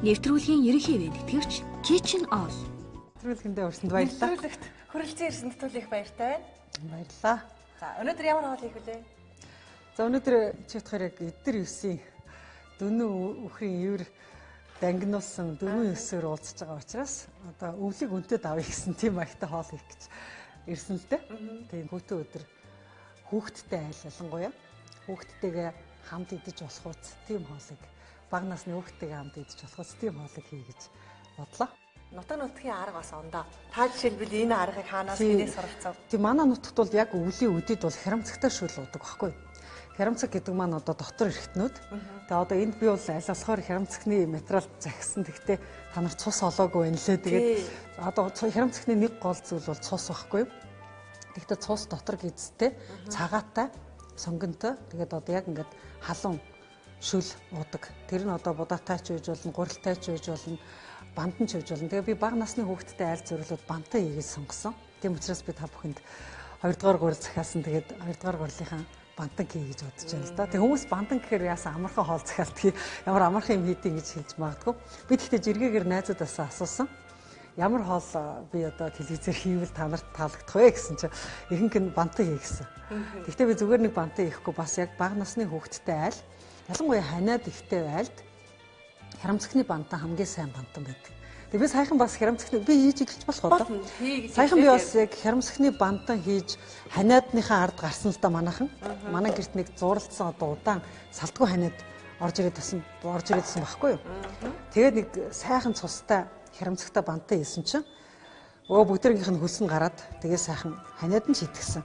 Нэвтрүүлгийн ерөнхий вэдгэгч Kitchen All. Нэвтрүүлгэндээ өрсөнд баярлалаа. Нэвтрүүлэгт хүрэлцэн ирсэнд их баяртай байна. Баярлалаа. За өнөөдөр ямар хоол хийх вүлээ? За өнөөдөр чи бодохоор яг эдэр 9-ийн дөнөө үхрийн ивэр дангинуулсан дөрвөн 9-ээр уулзж байгаа учраас одоо өвлийг өнтөд авъя гэсэн тийм маягтай хоол хийх гэж ирсэн л дээ. Тийм хөтөө өдөр хүүхдтэй айл ялангуяа хүүхдтэйгээ хамт идэж болох үс тийм хоолыг бага насны хүүхдтэйгээ хамт идэж болох үс тийм хоолыг хий гэж бодлоо. Нутаг нутгийн арга бас ондоо. Та жишээлбэл энэ аргыг хаанаас хинээс суралцав? Тийм манай нутагт бол яг өвлийн үдэд бол харамцагтай шүл уудаг байхгүй. Харамцаг гэдэг маань одоо дотор эрхтнүүд. Тэгээ одоо энд би бол аль болохоор харамцагны материал захисан. Тэгтээ та нар цус олоогүй байна лээ. Тэгээд одоо харамцагны нэг гол зүйл бол цус байхгүй. Тэгтээ цус дотор гизтэй, цагаатай, сонгонтой. Тэгээд одоо яг ингээд халуун шүл уудаг. Тэр нь одоо будаатай ч үеж болно, гурилтай ч үеж болно, бандан ч үеж болно. Тэгээ би бага насны хүүхэдтэй айл зөвлөд бантан хийгээд сонгосон. Тийм учраас би та бүхэнд 2 дугаар гурил захиалсан. Тэгээд 2 дугаар гурилынхаа бантан хий гэж бодож байна л да. Тэг хүмүүс бантан гэхээр яасан амархан хоол захиалтгийг ямар амархан юм хийдیں гэж хэлж магадгүй. Би тэгтээ жиргээгээр найзуудаасаа асуусан. Ямар хоол би одоо телевизээр хийвэл та нарт таалагдах вэ гэсэн чинь ихэнх нь бантан хий гэсэн. Тэгтээ би зүгээр нэг бантан хийхгүй бас яг бага насны хүүхэдтэй айл ялангуяа ханиад ихтэй айлд харамцагны бантан хамгийн сайн бантан байдаг. Тэгээ би саяхан бас харамцагны би хийж эхэлж болох уу? Саяхан би бас яг харамцагны бантан хийж ханиадныхаа ард гарсан л да манайхан. Манай гэрт нэг зурлцсан одоо удаан салтгүй ханиад орж ирээдсэн байхгүй юу? Тэгээд нэг сайхан цустай харамцагтай бантан хийсэн чинь бүгдэрийнх нь хөлс нь гараад тэгээ сайхан ханиад нь шийтгсэн.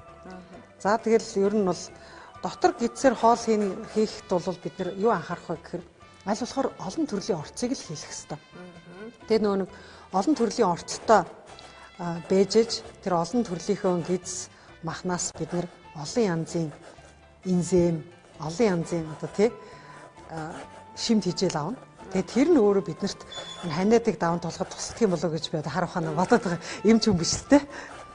За тэгэл ер нь бол дотор гидсээр хоол хийхэд бол бид нар юу анхаарах вэ гэхээр аль болохоор олон төрлийн орцыг л хийх хэрэгтэй. Тэгээ нөгөө нэг олон төрлийн орцтой бэжэж тэр олон төрлийнхөө гидс махнаас бид нар олон янзын энзим, олон янзын одоо тий шимт хижээл авна. Тэгээ тэр нь өөрөө биднэрт энэ ханиадыг даван толгод тусалдаг юм болоо гэж би одоо хар ухаанаа бодоод байгаа юм ч юм биш л те.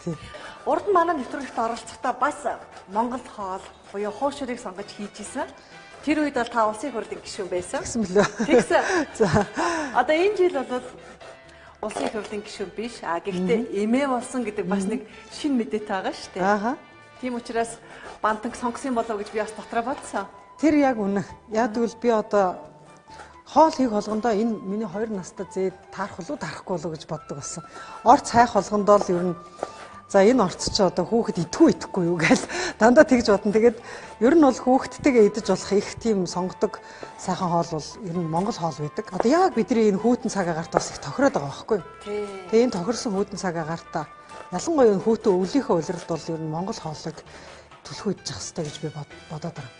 Тий. Урд нь манай нэвтрүүлэгт оролцохдоо бас Монгол хоол буюу хуушурыг сонгож хийжсэн. Тэр үед бол та улсын хурлын гишүүн байсан. Тэгсэн мөлөө. Тэгсэн. За. Одоо энэ жил бол улсын хурлын гишүүн биш. Гэхдээ эмээ болсон гэдэг бас нэг шин мэдээтэй байгаа шүү дээ. Ааха. Тийм учраас бантанг сонгосон болов гэж би бас дотроо бодсон. Тэр яг үнэ. Яг тэгвэл би одоо хоол хийх болгондоо энэ миний 2 настай зээд таарах болов таарахгүй болов гэж боддог болсон. Орц хайх болгондоо л ер нь за энэ орц чи одоо хүүхэд идэхгүй юу гээл дандаа тэгж бодно. Тэгээд ер нь бол хүүхэдтэйгээ идэж болох их тийм сонгодог сайхан хоол бол ер нь Монгол хоол байдаг. Одоо яг бидний энэ хүүтэн цаг агаарт бас их тохироод байгаа байхгүй юу? Тэгээ энэ тохирсон хүүтэн цаг агаарта ялангуяа энэ хүүтэн өвлийнхөө улиралд бол ер нь Монгол хоолыг түлхүү идэж явах хэрэгтэй гэж би бодоод байгаа.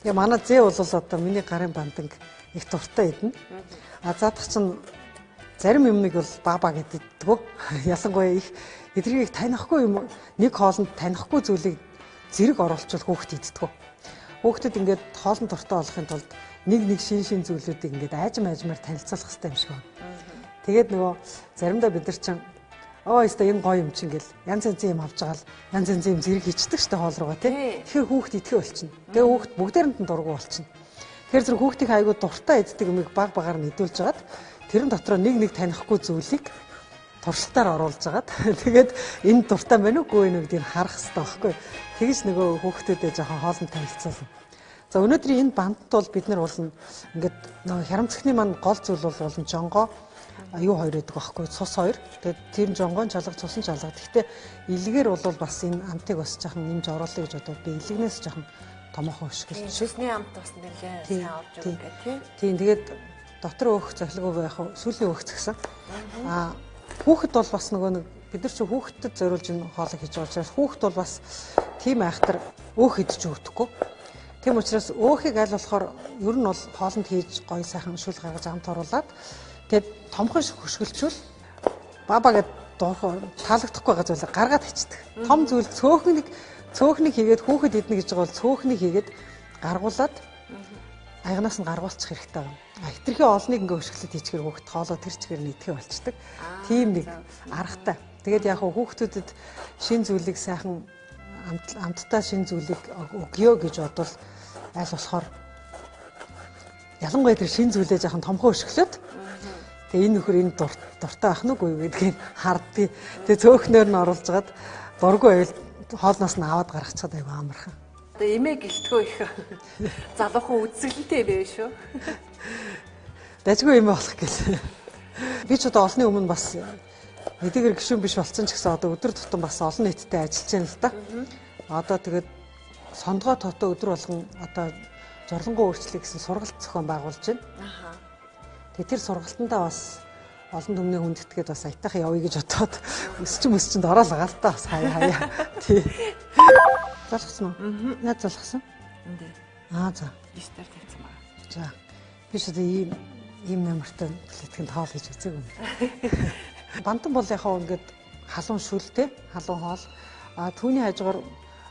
Тэгээ манай зээ бол одоо миний гарын банданг их дуртай идэнэ. Заадах чинь зарим юмныг бол баба гэдэгдгөө. Ялангуяа их эдрийг танихгүй юм нэг хоолнд танихгүй зүйлийг зэрэг оруулчвал хүүхэд иддэг. Хүүхдэд ингээд хоолнд дуртай болохын тулд нэг шин зүйлүүдийг ингээд аажмаар танилцуулах хэрэгтэй юм шиг байна. Тэгээд нөгөө заримдаа бид нар чинь өстө энэ гоё юм чинь гэл янз янзын юм авч байгаа л янз янзын юм зэрэг хийчихдэг штэ хоол руугаа тий. Тэгэхээр хүүхэд идэхэ болчихно. Тэгээ хүүхэд бүгдээрэнд нь дургу болчихно. Тэгэхээр зэрэг хүүхдийн айгуу дуртай иддэг юмыг багаар нь идүүлж хагаад тэрэн дотроо нэг танихгүй зүйлийг туршилтаар оруулж хагаад тэгээд энэ дуртай байна уугүй вэ гэдгийг харах хэрэгтэй байхгүй. Тэгэж нөгөө хүүхдүүдэд жоохон хоолнд танилцуулна. За өнөөдрийн энэ бандд бол бид нар болно ингээд нөгөө харамцагны маань гол зүйл бол жонгоо юу хоёр гэдэг байхгүй цус хоёр. Тэгээд тэр жонгон чалга цусан чалга. Гэхдээ илгээр бол бас энэ амтыг бас жоохон нэмж оруулъя гэж бодоод би илгнээс жоохон томоохон өшгөлж. Шүсний амт бас нэлээд сайн орж өгөх гэх тийм. Тийм тэгээд дотор өөх захилгаагүй яг сүүлийн өөх згсэн. Хүүхэд бол бас нөгөө нэг бид нар ч хүүхдэд зориулж энэ хоолыг хийж байгаа учраас хүүхэд бол бас тийм айхтар өөх идэж өгдөхгүй. Тийм учраас өөхийг аль болохоор ер нь бол хоолнд хийж гоё сайхан шүл гаргаж амт оруулаад тэгээд томхон хөшгөлчүүл баба гэд таалагдахгүй байгаа зүйлээ гаргаад хичдэг. Том зүйл цөөхнийг хийгээд хүүхэд идэнэ гэж байгаа бол цөөхнийг хийгээд гаргуулад аягнаас нь гаргуулчих хэрэгтэй байна. Хитрхи олныг ингээ хөшгөлөд хийчихэр хүүхэд хоолоо тэр чигээр нь идэхэ болчдөг. Тийм нэг аргатай. Тэгээд яг хүүхдүүдэд шин зүйлийг сайхан амттай шин зүйлийг өгье гэж бодвол аль болохоор ялангуяа тэр шин зүйлээ жоохон томхоо өшгөлөд тэгээ энэ нөхөр энэ дуртай ах нүг үү гэдгийг харддаг. Тэгээ цөөхнөр нь оруулж гаад дургүй байвал хоолноос нь аваад гаргачихад аяга амархан. Одоо эмээ гэлтгөө их залуухан үзэсгэлэнтэй байв шүү. Дажгүй эмээ болох гээл. Би ч одоо олонний өмнө бас эдгээр гишүүн биш болсон ч гэсэн одоо өдөр тутам бас олон нийтэд ажиллаж байна л да. Одоо тэгээд сондгоо тото өдөр болгон одоо жорлонгоо өөрчлөе гэсэн сургалт зохион байгуулж байна. Тэгээд тэр сургалтандаа бас олон түмний хүндэтгээд бас аятайхан явъя гэж бодоод өсчөнд ороолгаа л та бас хаяа. Тий. Залгсан уу? Яаж залгсан? Эндээ. За. Стар тавьсан байна. За. Би ч одоо ийм намартай плетгэнд хоол хийж үзээгүй юм. Бантан бол яхаа ингээд халуун шүл те, халуун хоол. Түүний хажуугаар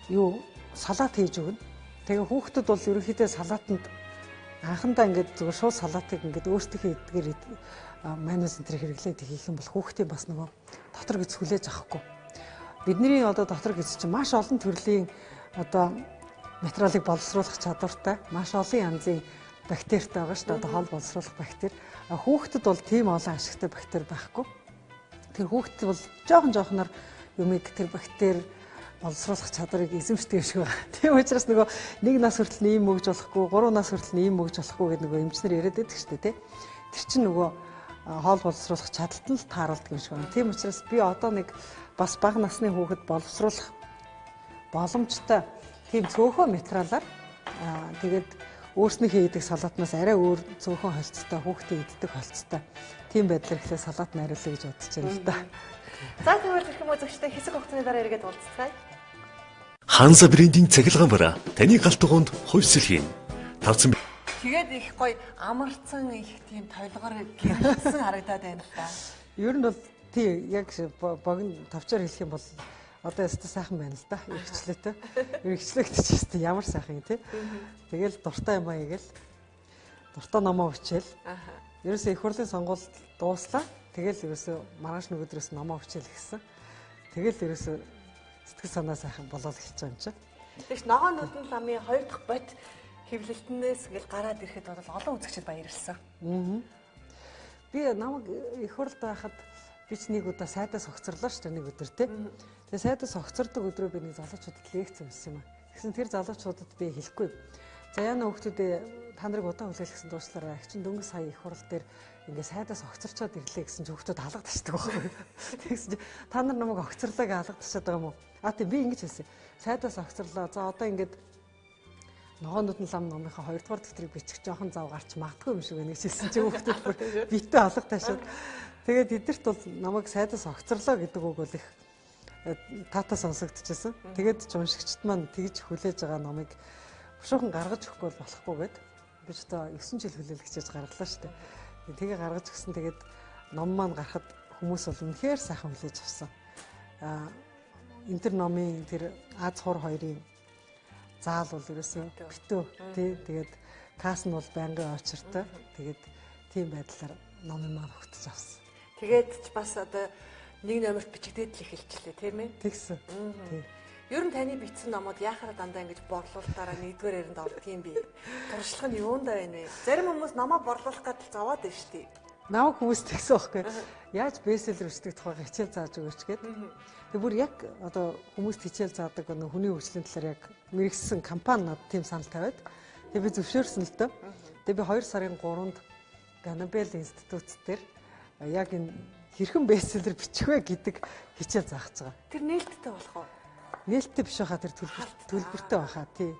юу салат хийж өгнө. Тэгээ хүүхдүүд бол ерөнхийдөө салаатанд анхандаа ингээд зөвхөн шууд салаатыг ингээд өөртөө идгээр майонез энэ хэрэглээд хийх юм бол хүүхдийн бас нөгөө дотор гэц хүлээж авахгүй. Бидний одоо дотор гэц чинь маш олон төрлийн одоо материалыг боловсруулах чадвартай, маш олон янзын бактеритай байгаа шүү дээ. Одоо хоол боловсруулах бактери. Хүүхдэд бол тийм олон ашигтай бактери байхгүй. Тэр хүүхдэд бол жоохноор юмыг тэр бактери боловсруулах чадварыг эзэмшдэг шиг байна. Тийм учраас нөгөө 1 нас хүртэл ийм мөгж болохгүй, 3 нас хүртэл ийм мөгж болохгүй гэдэг нөгөө эмчнэр яриад байдаг шүү дээ, тий. Тэр чинь нөгөө хоол боловсруулах чадалт нь тааруулдаг юм шиг байна. Тийм учраас би одоо нэг бас бага насны хүүхэд боловсруулах боломжтой тийм цөөхөн материалаар тэгээд өөрснийхээ идэх салаатнаас арай өөр цөөхөн холцтой хүүхдээ иддэг холцтой тийм байдлаар ихлэ салаат найруулъя гэж бодож байна л да. За тэгвэл их юм үзэгчтэй хэсэг хугацааны дараа эргээд уулзцгаая. Ханса брендинг цахилгаан бараа таны галт тугуунд хувьсэл хийн. Тавцсан. Тэгээд их гоё амарцсан их тийм тойлгоор гэрэлтсэн харагдаад байна л да. Ер нь бол тий яг богино тавчаар хэлэх юм бол одоо ястаа сайхан байна л да. Иргэчлээтэй. Иргэчлэгт ч ястаа ямар сайхан тий. Тэгэл дуртай юм аа гээл. Дуртай номоо өчөөл. Ерөөсөө их хурлын сонгуульд дууслаа. Тэгэл ерөөсөө маргааш нөгөөдрөөс номоо өчөөл гэсэн. Тэгэл ерөөсөө сэтгэл санаа сайхан болоод эхэлж байгаа юм чи. Тэгш ногоо нүдэн ламын 2 дахь бот хэвлэлтнээс ингээл гараад ирэхэд бол олон үзэгчид баярлсан. Би намайг их хурлд байхад би ч нэг удаа сайдаас огцорлоо шүү дээ нэг өдөр тий. Тэгээ сайдаас огцордог өдрөө би нэг залуучуудад лекц өгсөн юм аа. Тэгсэн тэр залуучуудад би хэлэхгүй. За яна хүүхдүүдээ та нарыг удаан хүлээлгэсэн дуучлаарай. Их чин дөнгөж сая их хурал дээр ингээ сайдаас огцорчоод ирлээ гэсэн чи хүүхдүүд алгадчихдаг байхгүй. Тэгсэн чи та нар намайг огцорлоо гэж алгадчихад байгаа юм уу? Тийм би ингэж хэлсэн. Сайдаас огцорлоо. За одоо ингээд ногоо нүдэн лам номынхаа 2 дугаар дэвтрийг бичих жоохон зав гарч магадгүй юм шиг байна гэж хэлсэн чи хүүхдүүд бүр битээ алга ташаад. Тэгээд эдгэрт бол намайг сайдаас огцорлоо гэдэг үг бол их таатаа сонсогдчихсэн. Тэгээд ч уншигчд маань тэгж хүлээж байгаа номыг бушуухан гаргаж өгөхгүй болохгүй гэд би ч одоо 9 жил хүлээлгчээж гаргалаа шүү дээ. Тэгээ гаргаж өгсөн. Тэгээд ном маань гарахад хүмүүс бол үнэхээр сайхан хүлээж авсан. Энэ төр номын тэр Аз хур хоёрын заал бол ерөөсөө битүү тий. Тэгээд каас нь бол байнгын очиртой. Тэгээд тийм байдлаар номын маань өгтөж авсан. Тэгээд ч бас одоо 1 номерт бичигдээд л эхэлчихлээ тийм ээ. Тэгсэн. Тий. Ер нь таны бичсэн номууд яхаар дандаа ингэж борлуулалтаараа 1-р ярианд ордог юм би. Туршлага нь юунд байна вэ? Зарим хүмүүс номоо борлуулах гэдэл зовоод байна шүү дээ. Намайг хүмүүс тэгсэн байхгүй. Яаж бестселлер өчтөг тухайга хичээл зааж өгөөч гээд. Тэг бүр яг одоо хүмүүст хичээл заадаг нэг хүний хөгжлийн талаар яг мэрэгсэн компани над тийм санал тавиад тэг би зөвшөөрсөн л дөө. Тэг би 2 сарын 3-нд Ганабел институт дээр яг энэ хэрхэн бестселлер бичих вэ гэдэг хичээл заах гэж байгаа. Тэр нээлттэй болох уу? Нээлттэй биш байхаа тэр төлбөртэй байхаа тий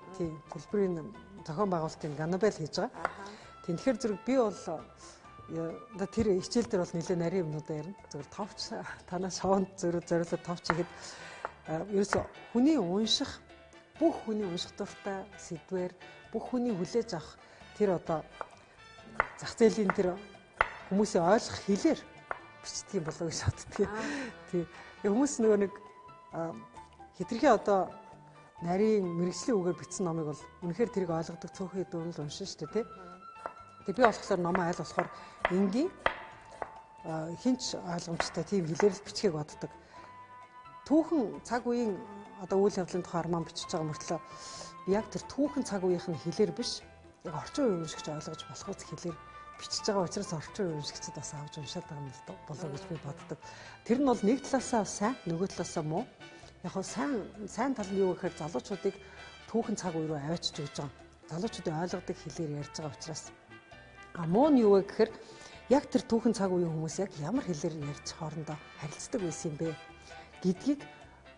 төлбөрийн зохион байгуулалтын Ганабел хийж байгаа. Тэгэхээр зэрэг би бол тэр хичээл дээр бол нэлээд нарийн юмнуудаа ярина. Зөвхөн товч танаас шавнд зориулаад товч ихэд ерөөсө хүний унших бүх хүний унших дуртай сэдвэр бүх хүний хүлээж авах тэр одоо зах зээлийн тэр хүмүүсийн ойлгох хэлээр бичдэг юм болоо гэж боддөг. Тий. Хүмүүс нөгөө нэг хитрхи одоо нарийн мэрэгжлийн үгээр бичсэн номыг бол үнэхээр тэрийг ойлгодог цөөхөн дөрвөл уншин шүү дээ тий. Тэг би болохоор номоо айл болохоор энгийн хинч ойлгомжтой тийм хэлээр л бичгийг боддог. Түүхэн цаг үеийн одоо үйл явдлын тухай арман бичиж байгаа мөртлөө би яг тэр түүхэн цаг үеийнх нь хэлээр биш яг орчин үеийн уншигч ойлгож болох үз хэлээр бичиж байгаа учраас орчин үеийн уншигчид бас авч уншаад байгаа юм л болоо гэж би боддог. Тэр нь бол нэг талаасаа сайн, нөгөө талаасаа муу. Яг хөө сайн тал нь юу гэхээр залуучуудыг түүхэн цаг үе рүү аваачиж өгч байгаа. Залуучуудын ойлгодог хэлээр ярьж байгаа учраас муу нь юу вэ гэхээр яг тэр түүхэн цаг үеийн хүмүүс яг ямар хэлээр ярьж хоорондоо харилцдаг байсан юм бэ гэдгийг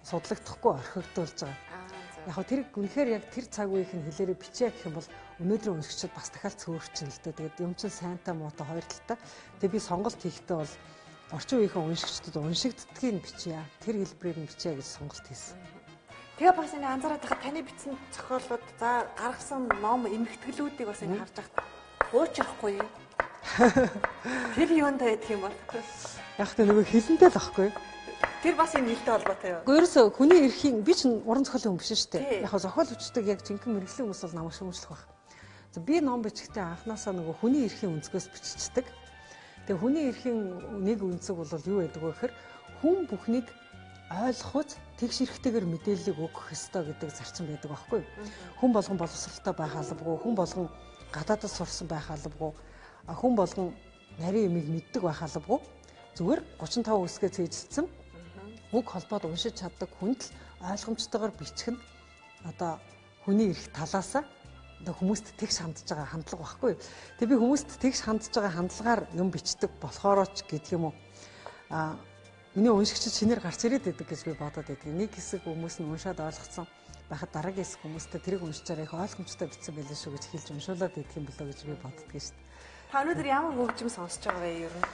судлагдахгүй орхигдуулж байгаа. Яг хөө тэр үнэхээр яг тэр цаг үеийн хэлээрээ бичээ гэх юм бол өнөөдрийн уншигчид бас дахиад цөөрчин л дээ. Тэгээд юм чин сайнтай муутай хоёр талтай. Тэгээд би сонголт хийхдээ бол орчин үеийн уншигчдад уншигддгийг бичье. Тэр хэлбэрээр нь бичье гэж сонголт хийсэн. Тэгээ бас энэ анзаараад байхад таны бичсэн зохиолууд за гаргасан ном эмгэтгэлүүдийг бас ингэ харж байхад хуучрахгүй юм. Тэр юунд байдаг юм бол Яг тэ нөгөө хэлэнтэй л ахгүй. тэр бас энэ хэлтэй холбоотой юу? Гэхдээ ерөөсө хүний эрхийн би ч уран зохиолын хүн биш шүү дээ. Яг зохиол бичдэг яг жинхэнэ мэрэгжлийн хүмүүс бол намайг шүүмжлэх байх. За би ном бичихтэй анханасаа нөгөө хүний эрхийн өнцгөөс биччихдэг. Тэгээ хүний эрхийн нэг өнцөг бол юу байдаг вэ гэхээр хүн бүхнийг ойлгохуйц тэгш эрхтэйгээр мэдээллийг өгөх ёстой гэдэг зарчим байдаг байхгүй юу? Хүн болгон боловсралтай байх албагүй, хүн болгон гадаадд сурсан байх албагүй, хүн болгон нарийн юмыг мэддэг байх албагүй. Зүгээр 35 үсгээ цээжилсэн үг холбоод уншиж чаддаг хүнд л ойлгомжтойгоор бичих нь одоо хүний эрх талаасаа одоо хүмүүст тэгш хандж байгаа хандлага байхгүй. Тэгээ би хүмүүст тэгш хандж байгаа хандлагаар юм бичдэг болохоорооч гэдэг юм уу. Миний уншигчид шинээр гарч ирээд байдаг гэж би бодоод байдаг. Нэг хэсэг хүмүүс нь уншаад ойлгоцсон байхад дараагийн хэсэг хүмүүстэй тэрийг уншичаараа их ойлгомжтой бичсэн байлээ шүү гэж хэлж уншуулад идэх юм болоо гэж би боддог шүү дээ. Та өнөөдөр ямар хөгжим сонсож байгаа вэ ер нь?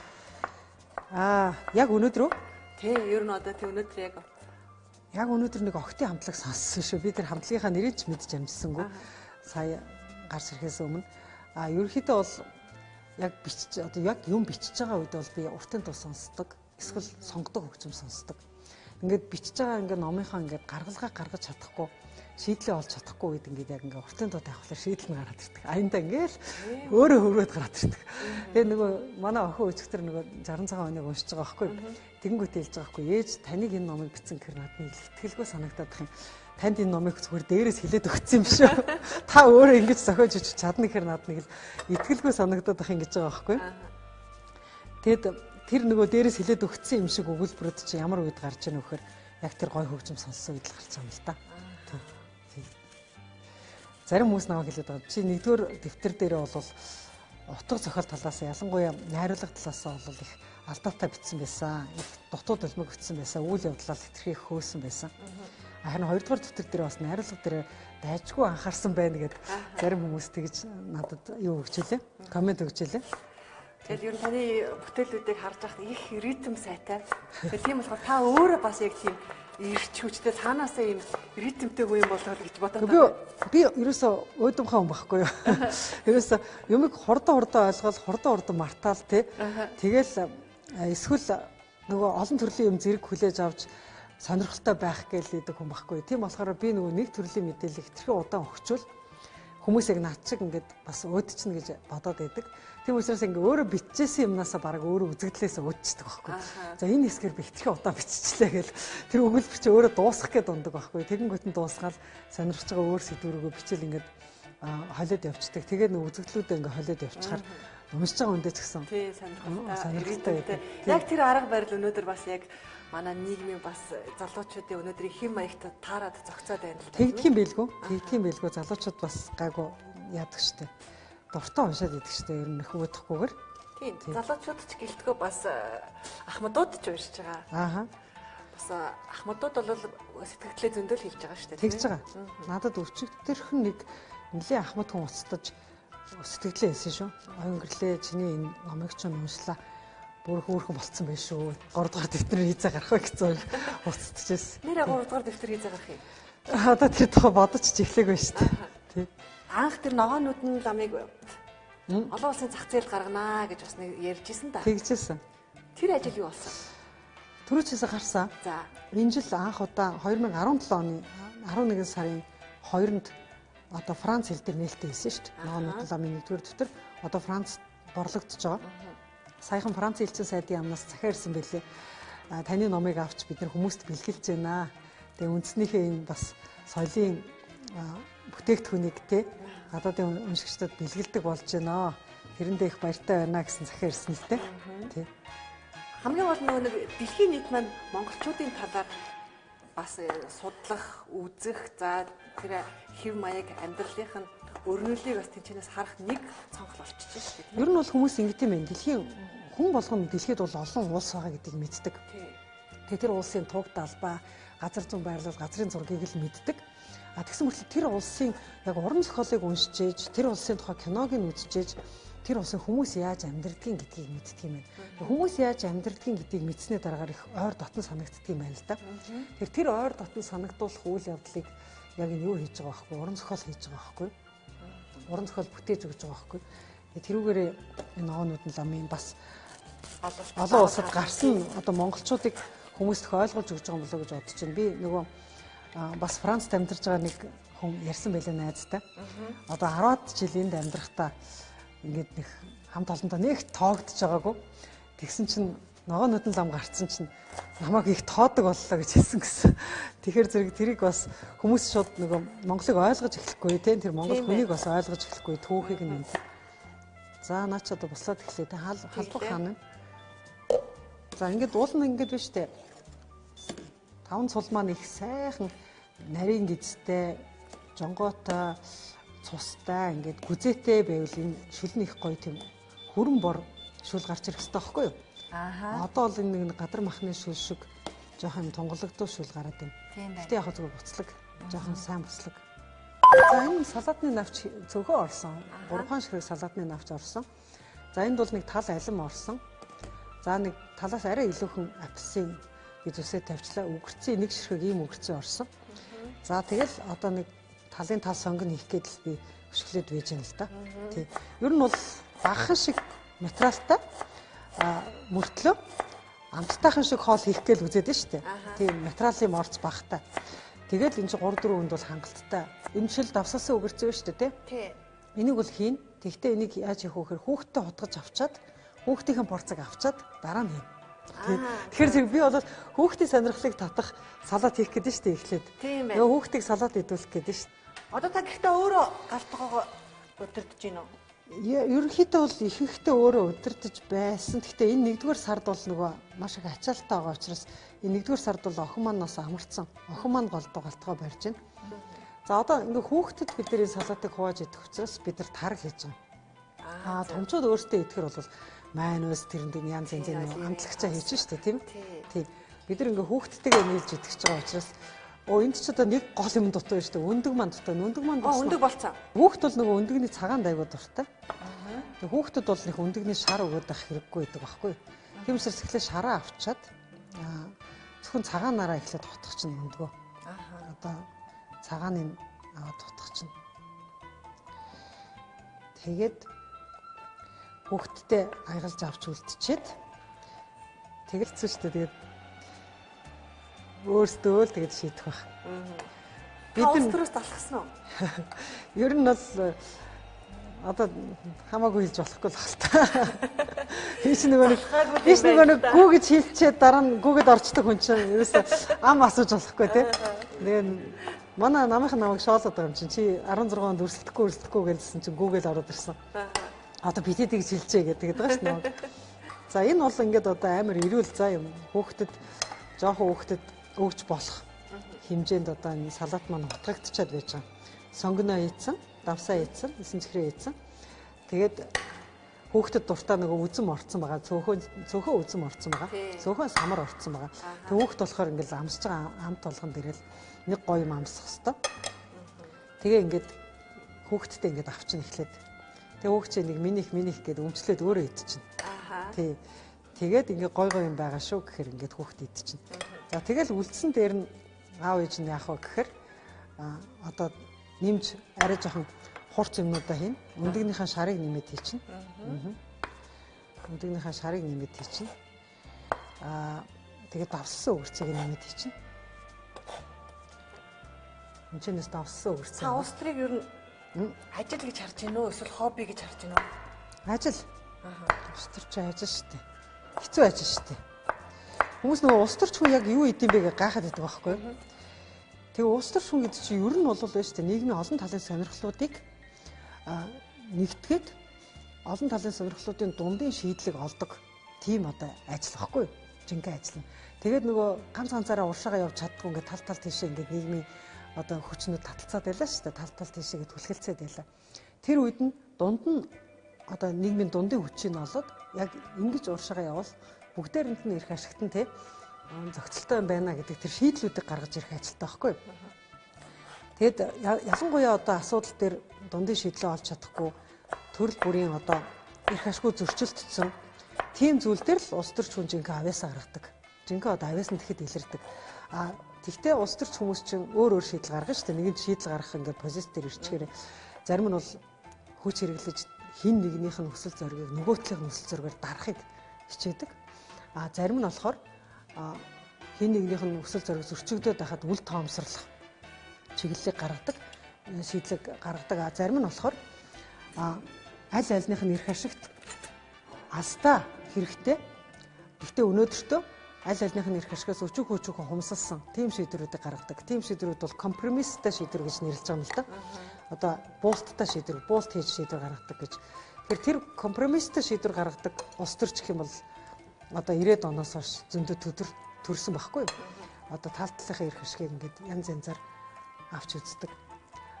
Яг өнөөдөр үү? Тий, ер нь одоо тий өнөөдөр яг өнөөдөр нэг охтын хамтлаг сонссон шүү. Би тэр хамтлагийнхаа нэрийг ч мэдж амжсангүй. Сая гарч ирэхээс өмнө ерөнхийдөө бол яг бичиж одоо яг юм бичиж байгаа үед бол би уртын тус сонсдог. Эсвэл сонгодог хөгжим сонсдог. Ингээд бичиж байгаа ингээд номынхаа ингээд гаргалгаа гаргаж чадахгүй, шийдлээ олж чадахгүй үед ингээд яг ингээд уртын тоо тавихлаар шийдэл нь гараад ирдэг. Аянда ингээд өөрөө хөрөөд гараад ирдэг. Тэгээ нөгөө манай охин өчигдөр нөгөө 60 цагаан өнөг уншиж байгаа байхгүй. Тэгэнгүүт хэлж байгаа байхгүй. Ээж таныг энэ номыг бичсэн гэхээр надад итгэлгүй санагдаад байх юм. Танд энэ номыг зүгээр дээрээс хэлээд өгсөн юм шүү. Та өөрөө ингэж зохиож өгч чадна гэхээр надад нэг л итгэлгүй санагдаад байх юм гэж байгаа байхгүй. Тэгэд тэр нөгөө дээрээс хилээд өгсөн юм шиг өгүүлбэрүүд чи ямар үед гарч ийнө вэхээр яг тэр гой хөгжим сонссон үед л гарч байгаа юм л да. Зарим хүмүүс намайг хэлээд байгаа. Чи нэгдүгээр дэвтэр дээрээ бол утга зохиол талаас ялангуяа найруулга талаас бол их алдаатай бичсэн байсан. Их дутууд өлмөг өгсөн байсан. Үйл явдлаар хэтэрхий хөөсөн байсан. Харин хоёрдугаар дэвтэр дээр бас найруулга дээр дайжгүй анхаарсан байна гэдэг зарим хүмүүс тэгж надад юу өгчээлээ. Коммент өгчээлээ. Тэгэхээр ер нь таны бүтээлүүдийг харж байхад их ритм сайтай. Тэгэхээр тийм болохоор та өөрөө бас яг тийм ирч хүчтэй цаанаасаа ийм ритмтэй хүн юм болоо гэж бодоод би ерөөсөө өөдмхаа хүн байхгүй юу. Ерөөсөө юмыг хурдан ойлгоод мартаал тий. Тэгэл эсвэл нөгөө олон төрлийн юм зэрэг хүлээж авч сонирхолтой байх гэлээдэг хүн байхгүй. Тийм болохоор би нөгөө нэг төрлийн мэдээлэл хэтэрхий удаан өгчвөл хүмүүс яг над шиг ингээд бас өөдчихнэ гэж бодоод байдаг. Тийм учраас ингээ өөрөө биччихсэн юмнасаа бараг өөрөө үзэгдлээс өөдчихдөг байхгүй. За энэ хэсгээр би хэтэрхий удаан биччихлээ гэл тэр өгүүлбэр чи өөрөө дуусгах гээд ундаг байхгүй. Тэгэнгүүт нь дуусгаал сонирхож байгаа өөр сэдвүүрөө бичээл ингээд холиод явцдаг. Тэгээд нэг үзэгдлүүдээ ингээ холиод явчихаар уншиж байгаа үндэ ч гэсэн тий сонирхолтой. Яг тэр арга барил өнөөдөр бас яг манай нийгмийн бас залуучуудын өнөөдөр их юм маягт таарад зогцоод байна л да. Тэгдэх юм бэлгүй залуучууд бас гайгүй яадаг штэ. Дуртай уншаад идэг штэ ер нь нөхөд тахгүйгээр. Тийм залуучууд ч гэлтгөө бас ахмадууд ч уншиж байгаа. Бас ахмадууд бол сэтгэлдээ зөндөл хийж байгаа штэ. Тэгж байгаа. Надад өчигдөрхөн нэг нэлээ ахмад хүн уцтаж сэтгэлдээ хэлсэн шүү. Оюун гэрлээ чиний энэ номыг ч уншлаа. Бүр хөөрхөн болцсон байх шүү. 3 дугаар дэвтэрээр хийцээ гарах гэсэн уцтажсэн. Нэрээ 3 дугаар дэвтэр хийцээ гарах юм. Одоо тэр тухай бодож ч эхлэегүй шүү дээ. Тий. Анх тэр ногоонууд нь ламыг олон улсын зах зээлд гарганаа гэж бас нэг ярьжсэн та. Тэгжсэн. Тэр ажил юу болсон? Түрүүчээс гарсан. За. Энэ жил анх удаа 2017 оны 11 сарын 2-нд одоо Франц хэл дээр нээлттэй хийсэн шүү дээ. Ногоонууд ламын 1-р дэвтэр одоо Франц борлогдож байгаа. Саяхан Франц элчин сайдын яамнаас захиа ирсэн байлээ. Таны номыг авч бид нар хүмүүст бэлгэлж байна. Тэгээ үндснийхээ энэ бас соёлын бүтээгдэхүүнийг те гадаадын уншигчдад бэлгэлдэг болж байна. Тэрэндээ их баяртай байна гэсэн захиа ирсэн л дээ. Тий. Хамгийн гол нөгөө нэг дэлхийн нийт маань монголчуудын талаар бас судлах, үзэх, за тэр хэв маяг амьдралынх нь өрнөлийг бас тэнцэнээс харах нэг цонхол болчихж байна шүү дээ. Ер нь бол хүмүүс ингэдэм юм. Дэлхийн хүн болгоно дэлхийд бол олон улс байгаа гэдгийг мэддэг. Тэгээ тэр улсын туг талбай, газар зүйн байрлал, газрын зургийг л мэддэг. А тэгсэн мэт тэр улсын яг уран зохиолыг уншиж ээж, тэр улсын тухай киног нь үзэж ээж, тэр улсын хүмүүс яаж амьдрдгийг гэдгийг мэддэг юм байна. Хүмүүс яаж амьдрдгийг гэдгийг мэдсэний дараагаар их ойр дотн санагддаг юм байна л да. Тэр ойр дотн санагдуулах үйл явдлыг яг энэ юу хийж байгаа байхгүй, уран зохиол хийж байгаа байхгүй. Уран зохиол бүтээж өгч байгаа байхгүй. Тэрүүгээрээ энэ ногоонууд нь ламын бас олон улсад гарсан одоо монголчуудыг хүмүүст ойлгуулж өгч байгаа юм болоо гэж бодож байна. Би нөгөө бас Францд амьдарч байгаа нэг хүн ярьсан байлаа найзтай. Одоо 10-аад жил энд амьдрахтаа ингээд нэг хамт олонтой нэг тоогдож байгаагүй. Тэгсэн чинь ногоонууд нь лам гарцсан чинь намайг их тоодог боллоо гэж хэлсэн гэсэн. Тэгэхээр зэрэг тэрийг бас хүмүүс шууд нөгөө Монголыг ойлгож эхлэхгүй тийм тэр монгол хүнийг бас ойлгож эхлэхгүй түүхийг нь. За наа ч одоо буслаад эхлэе те халбаг хаана. За ингээд уул нь ингээд биш те. Таван цул маань их сайхан нарийн гизтэй, жонгоотой, цустай ингээд гүзээтэй байвал энэ шүл нь их гоё тийм хүрэн бор шүл гарч ирэх хэрэгтэй байхгүй юу? Одоо бол энэ нэг гадар махны шүл шиг жоохон тунгологдуу шүл гараад байна. Гэтэ яг зүгээр буцлаг, жоохон сайн буцлаг. За энэ салаатны навч цөөхөн орсон. 3 хаан ширхэг салаатны навч орсон. За энд бол нэг тал алим орсон. За нэг талаас арай илүүхэн апельсин гэж үсээ тавьчлаа. Үгэрцэн нэг ширхэг ийм үгэрцэн орсон. За тэгэл одоо нэг талын тал сонг нь хийх гээд л би өшгөлөд байж байна л да. Тий. Ер нь бол багахан шиг материалтай мөртлөө амттайхан шиг хоол хийх гээл үзээд нь шүү дээ. Тийм материалын морц багтай. Тэгэл энэ чинь 3-4 хүнд бол хангалттай. Энэ шил давсалсан үгэрцэн шүү дээ тий. Энийг бол хийн. Тэгтээ энийг яаж хийх вэ гэхээр хүүхдтэй хутгаж авчаад хүүхдийн порцыг авчаад дараа нь хийн. Тэгэхээр би бол хүүхдийн сонирхлыг татах салат хийх гэдэг нь шүү дээ эхлээд. Нөгөө хүүхдийг салат идүүлэх гэдэг нь шүү. Одоо та гэхдээ өөрөө галтгоогоо удирдах гин үү? Ерөнхийдөө бол ихэнхдээ өөрөө удирдах байсан. Гэхдээ энэ 1-р сард бол нөгөө маш их ачаалттай байгаа учраас энэ 1-р сард бол охин маань нас амарцсан. Охин маань галтгоо барьж байна. За одоо ингээ хүүхдэд бид нэр салатыг хувааж идэх учраас бид нар тарг хийж байгаа. Томчууд өөртөө идэхэр бол майонез тэрэнд янз янзын амтлагчаа хийж штэ тийм. Тийм. Бид нар ингээ хүүхдтэйгээ нийлж идэх гэж байгаа учраас энд ч одоо нэг гол юм дутуу штэ. Өндөг маань дутуу. Өндөг маань өндөг болцсон. Хүүхд бол нөгөө өндөгний цагаан дайгуу дуртай. Тэгээ хүүхдэд бол нэг өндөгний шар өгөөд авах хэрэггүй гэдэг баггүй. Тийм учраас эхлээ шараа авчаад зөвхөн цагаанаараа эхлээд тутах чинь өндгөө. Одоо цагааны аваад тутах чинь. Тэгээд хүүхдтэй аягалж авч үлдчихэд тэгэлцсэн шүү дээ. Тэгээд өөртөө л тэгээд шийдэх байх. Бид өөрөөс талхсан уу? Ер нь бол одоо хамаагүй хэлж болохгүй л байна та. Хийш нөгөө нэг гүү гэж хэлчихэд дараа нь гүүгээд орчдөг хүн чинь ерөөсөө ам асууж болохгүй тий. Тэгээд манай намайг шоолоод байгаа юм чинь чи 16-нд өрсөлдөхгүй гэлсэн чинь гүүгээл ороод ирсэн. Одоо бидэд гэж хэлжээ гэдэг байгаа шүү дээ. За энэ бол ингээд одоо амар ирүүл за юм. Жоохон хүүхдэд өгж болох хэмжээнд одоо энэ салат маань утгагдчихад байж байгаа. Сонгоно ийцэн, давсаа ийцэн, эсэн чихрээ ийцэн. Тэгээд хүүхдэд дуртай нөгөө үзэм орцсон байгаа. Цөөхөн үзэм орцсон байгаа. Цөөхөн самар орцсон байгаа. Тэг хүүхд болохоор ингээд амсж байгаа амт болгон дээрэл нэг гоё юм амсах хэвээр. Тэгээ ингээд хүүхдтэй ингээд авчин эхлээд. Тэгээ хүүхд чинь нэг минийх гэдэг өмчлөөд өөрөө идчихнэ. Тий. Тэгээд ингээд гой юм байгаа шүү гэхээр ингээд хүүхд идчихнэ. За тэгэл үлдсэн дээр нь аав ээж нь яах вэ гэхээр одоо нэмж арай жоохон хурц юмнуудаа хийн. Өндөгнийхээ шарыг нэмээд хийчихнэ. Өндөгнийхээ шарыг нэмээд хийчихнэ. Тэгээд давссан өгөрцгийг нэмээд хийчихнэ. Энд давссан өгөрцөө. Та улс төрийг ер нь ажил гэж харж байна уу? Эсвэл хобби гэж харж байна уу? Ажил. Улс төр чи ажил шүү дээ. Хэцүү ажил шүү дээ. Хүмүүс нөгөө улс төрч хүн яг юу идэм бэ гэж гайхаад байдаг байхгүй юу? Тэгээ улс төрч хүн гэдэг чинь ер нь бол шүү дээ нийгмийн олон талын сонирхлуудыг нэгтгэхэд олон талын сонирхлуудын дундын шийдлийг олдог тийм одоо ажил واخгүй жинхэнэ ажил нь. Тэгээд нөгөө ганц ганцаараа уршаагаа явж чаддгүй ингээд тал тийшээ ингээд нийгмийн одоо хүчнүүд таталцаад байлаа шүү дээ. Тал тийшээ ингээд түлхэлцээд байлаа. Тэр үед нь дунд нь одоо нийгмийн дундын хүчийг нь олоод яг ингэж уршаагаа явал бүгдээрэнд нь ирэх ашигт нь те зохицолтой юм байна гэдэг тэр шийдлүүдийг гаргаж ирэх ажилтай байхгүй. Тэгэд ялангуяа одоо асуудал дээр дундын шийдлээ олж чадахгүй төрөл бүрийн одоо эрх ашгүй зөрчилдсөн тийм зүйл дээр л улс төрч хүн жинхэнэ авьяасаа гаргадаг. Жинхэнэ одоо авьяас нь тэгэхэд илэрдэг. Тэгтээ улс төрч хүмүүс чинь өөр шийдэл гаргана шүү дээ. Нэгэн шийдэл гаргах ингээд позиц дээр ирчихээр зарим нь бол хүч хэрэглэж хин нэгнийх нь хүсэл зоригийг нөгөөтлийн хүсэл зоригээр дарахыг хичээдэг. Зарим нь болохоор хин нэгнийх нь хүсэл зориг зөрчигдөд байхад үл тоомсорлох чиглэлийг гаргадаг, шийдлийг гаргадаг. Зарим нь болохоор аль альных нь эрх ашигт алдаа хэрэгтэй. Гэхдээ өнөөдөртөө аль альных нь эрх ашигаас өчүүх хумсалсан тийм шийдвэрүүдийг гаргадаг. Тийм шийдвэрүүд бол компромисстай шийдвэр гэж нэрлэж байгаа юм л да. Одоо буулттай шийдвэр, буулт хийж шийдвэр гаргадаг гэж. Тэр компромисстай шийдвэр гаргадаг улс төрч гэх юм бол одоо 90-ад оноос хойш зөндөө төрсөн байхгүй. Одоо тал талынхаа эрх ашигыг ингээд янз янзаар авч үздэг.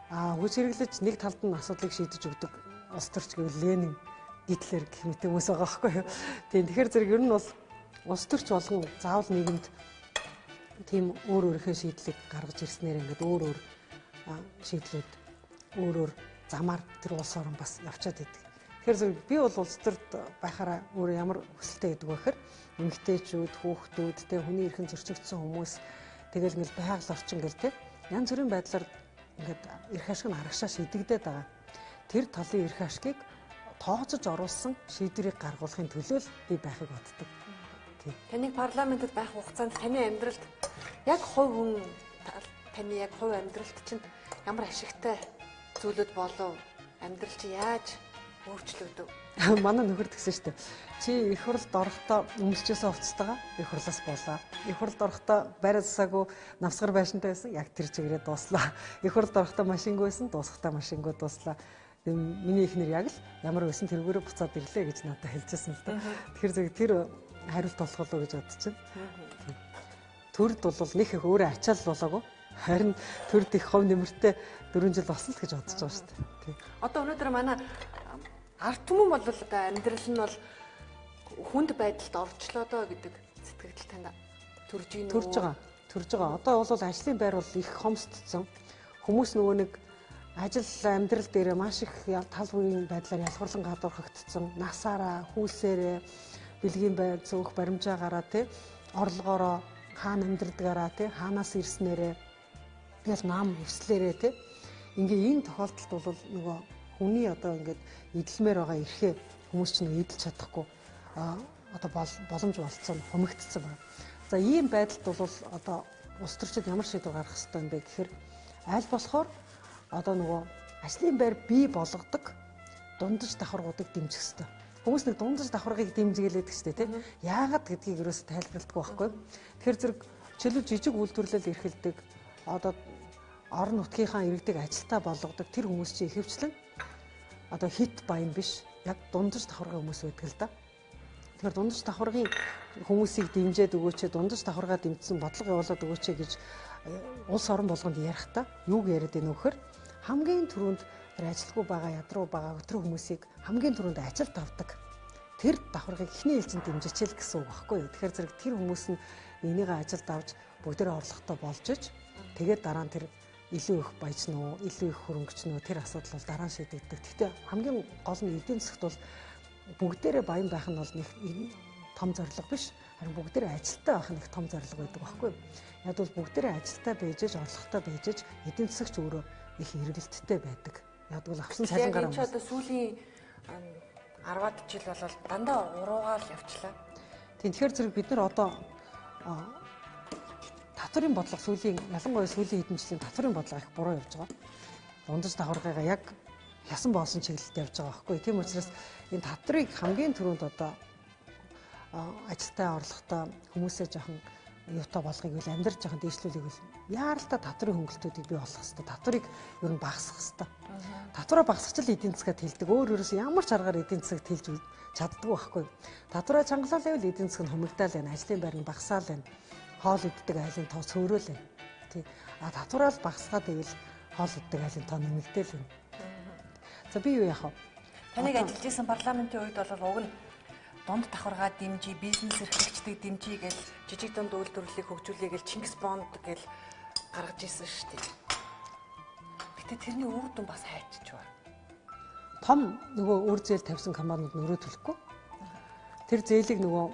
Хүч хэрэглэж нэг талд нь асуудлыг шийдэж өгдөг улс төрч гэвэл Ленин, Гитлер гэх мэт хүмүүс байгаа байхгүй юу. Тэгэхээр зэрэг ер нь бол улс төрч болгон заавал нийгэмд тийм өөр өөрийнхөө шийдлийг гаргаж ирснээр ингээд өөр шийдлүүд өөр замаар тэр улс орн бас явчаад идэг. Тэгэхээр зэрэг би бол улс төрд байхаараа өөр ямар хүсэлтэй гэдэг вэ гэхээр эмэгтэйчүүд, хүүхдүүд, тэ хүний эрхэн зөрчигдсөн хүмүүс тэгэл ингээл байгаль орчин гэл тэ янз бүрийн байдлаар ингээд эрх ашиг нь аргашаа шийдэгдээд байгаа. Тэр талын эрх ашигыг тооцож оруулсан шийдвэрийг гаргуулахын төлөө л би байхыг боддог. Таныг парламентод байх хугацаанд таны амьдралд яг хувь хүн таны яг хувь амьдралд чинь ямар ашигтай зүйлүүд болов? Амьдрал чи яаж өөрчлөгдөв? Манай нөхөр тэгсэн шүү дээ. Чи их хурлд орохдоо өмсчээсээ хувцастайгаа их хурлаас болоо. Их хурлд орохдоо байраа засаагүй навсгар байшинтай байсан. Яг тэр чигээрээ дууслаа. Их хурлд орохдоо машингүй байсан. Дуусахдаа машингүй дууслаа. Миний ихнэр яг л ямар байсан тэргүүрээ буцаад ирлээ гэж надад хэлжсэн л да. Тэгэхээр зэрэг тэр хариулт болох уу гэж бодчихно. Төрд бол нэг их өөрөө ачаал болоогүй. Харин төрд их хов нэмэртэй 4 жил болсон л гэж бодож байгаа шүү дээ. Одоо өнөөдөр манай ард түмэн бол одоо амьдрал нь бол хүнд байдалд орчлоо доо гэдэг сэтгэл танд төрж ийн үү? Төрж байгаа. Одоо бол ажлын байр бол их хомсдсон. Хүмүүс нөгөө нэг ажил амьдрал дээр маш их тал бүрийн байдлаар ялгарлан гадуурхагдсан. Насаараа, хүүсээрээ, бэлгийн байр зөөх баримжаагаараа тий орлогоороо хаана амьдрдгаараа тий хаанаас ирснээрээ яг нам эвслээрээ тий ингээ энэ тохиолдолд бол нөгөө хүний одоо ингээд идэлмээр байгаа эрхээ хүмүүс ч нэг идэлж чадахгүй одоо боломж болцсон хумигдсан байна. За ийм байдалд бол одоо улс төрчид ямар шийдвэр гаргах ёстой юм бэ гэхээр аль болохоор одоо нөгөө ажлын байр бий болгодог дундаж давхаргуудыг дэмжих ёстой. Хүмүүс нэг дундаж давхаргыг дэмжигэлээд гэжтэй тийм яагаад гэдгийг ерөөс тайлбарладаг байхгүй. Тэгэхээр зэрэг чөлөө жижиг үйлдвэрлэл эрхэлдэг одоо орон нутгийнхаа иргэдэг ажилтаа болгодог тэр хүмүүс чинь ихэвчлэн одоо хит баян биш яг дундаж давхаргын хүмүүс байдаг л да. Тэгэхээр дундаж давхаргын хүмүүсийг дэмжиж өгөөч, дундаж давхаргаа дэмжсэн бодлого явуулаад өгөөч гэж улс орон болгонд ярихдаа юуг яриад байна вэ гэхээр хамгийн түрүүнд тэр ажилгүй байгаа, ядруу байгаа өтөр хүмүүсийг хамгийн түрүүнд ажилд авдаг. Тэр давхаргыг эхний ээлжинд дэмжиж л гэсэн үг байхгүй юу. Тэгэхээр зэрэг тэр хүмүүс нь энийгээ ажилд авч бүгдээрээ орлоготой болж иж тэгээд дараа нь тэр илүү их баяжна уу, илүү их хөрөнгөчнө үү тэр асуудал бол дараа нь шийдэгддэг. Гэхдээ хамгийн гол нь эдийн засгт бол бүгдээрээ баян байх нь бол нэг том зорилго биш. Харин бүгдээрээ ажилтаа байх нь их том зорилго байдаг байхгүй юу. Яг бол бүгдээрээ ажилтаа байж иж, орлоготой байж иж эдийн засгч өөрөө их эргэлттэй байдаг. Яг бол авсан цалингаар энэ ч одоо сүүлийн 10-аад жил бол дандаа уруугаар явчлаа. Тэгэхээр зэрэг бид нар одоо татварын бодлого сүүлийн ялангуяа сүүлийн хэдэн жилийн татварын бодлого их буруу явж байгаа. Дундаж давхаргыгаа яг ясан боосон чиглэлд явж байгаа байхгүй. Тийм учраас энэ татварыг хамгийн түрүүнд одоо ажилтай орлоготой хүмүүсээ жоохон юутай болгохыг үл амьдрал жоохон дээшлүүлэх үл яаралтай татварын хөнгөлтүүдийг бий болгох хэрэгтэй. Татварыг ер нь багасгах хэрэгтэй. Татвараа багасгачл эдийн засгаад хэлдэг. Өөрөөс ямар ч аргаар эдийн засагт хэлж чаддгүй байхгүй. Татвараа чангалал байвал эдийн засаг нь хумигдаал байна. Ажлын байр нь багасаал байна. Хоол иддэг айлын тоо цөөрөөл байна. Тий. Татвараа л багасгаад ивэл хоол иддэг айлын тоо нэмэгдээл байна. За би юу яах вэ? Таныг ажиллаж исэн парламентын үед бол уг нь дунд давхаргаа дэмжиж, бизнес эрхлэгчдийг дэмжиж гэж жижиг дунд үйлдвэрлэлийг хөгжүүлэе гэж Чингис бонд гэж гаргаж исэн шүү дээ. Гэтэ тэрний үр дүн бас хайчиж байна. Том нөгөө үр зээл тавьсан компаниуд нөрөө төлөхгүй. Тэр зээлийг нөгөө